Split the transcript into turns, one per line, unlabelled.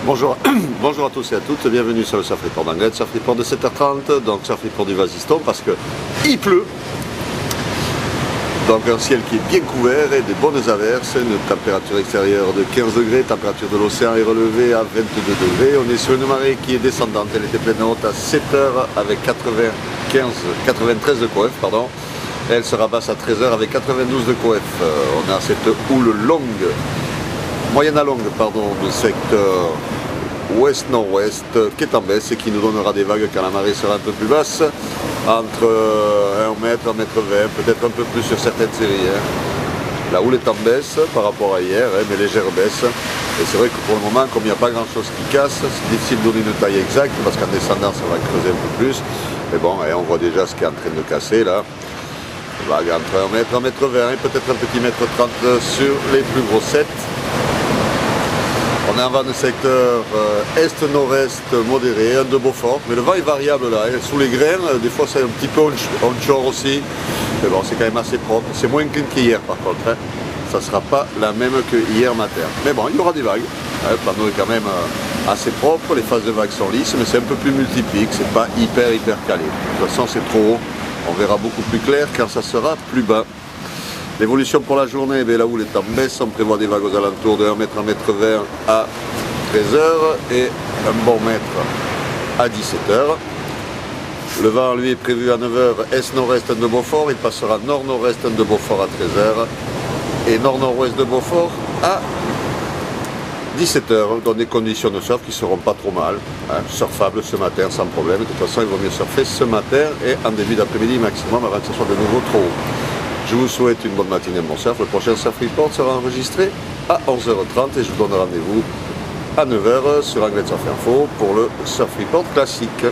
Bonjour, bonjour à tous et à toutes, bienvenue sur le Surf Report d'Anglet, Surf Report de 7h30, donc Surf Report du Vasiston parce que il pleut. Donc un ciel qui est bien couvert et des bonnes averses, une température extérieure de 15 degrés, température de l'océan est relevée à 22 degrés. On est sur une marée qui est descendante, elle était pleine haute à 7h avec 93 de coef, pardon. Et elle sera basse à 13h avec 92 de coef. On a cette houle longue, moyenne à longue, pardon, de secteur ouest-nord-ouest qui est en baisse et qui nous donnera des vagues quand la marée sera un peu plus basse, entre 1 mètre, 1 mètre 20, peut-être un peu plus sur certaines séries. La houle est en baisse par rapport à hier, mais légère baisse. Et c'est vrai que pour le moment, comme il n'y a pas grand chose qui casse, c'est difficile de donner une taille exacte parce qu'en descendant ça va creuser un peu plus. Mais bon, on voit déjà ce qui est en train de casser là. Vague entre 1 mètre, 1 mètre 20 et peut-être un petit mètre 30 sur les plus gros sets. On est en vent de secteur est-nord-est modéré, un de Beaufort, mais le vent est variable là, sous les grains, des fois c'est un petit peu onshore aussi, mais bon c'est quand même assez propre, c'est moins clean qu'hier par contre, ça ne sera pas la même que hier matin. Mais bon, il y aura des vagues, le panneau est quand même assez propre, les phases de vagues sont lisses, mais c'est un peu plus multiplique, c'est pas hyper calé. De toute façon c'est trop haut, on verra beaucoup plus clair quand ça sera plus bas. L'évolution pour la journée, la houle est en baisse, on prévoit des vagues aux alentours de 1 mètre, 1 mètre 20 à 13h et un bon mètre à 17h. Le vent lui est prévu à 9h est-nord-est de Beaufort, il passera nord-nord-est de Beaufort à 13h et nord-nord-ouest de Beaufort à 17h, dans des conditions de surf qui ne seront pas trop mal, surfable ce matin sans problème. De toute façon il vaut mieux surfer ce matin et en début d'après-midi maximum avant que ce soit de nouveau trop haut. Je vous souhaite une bonne matinée, mon surf. Le prochain Surf Report sera enregistré à 11h30 et je vous donne rendez-vous à 9h sur Anglet Surf Info pour le Surf Report classique.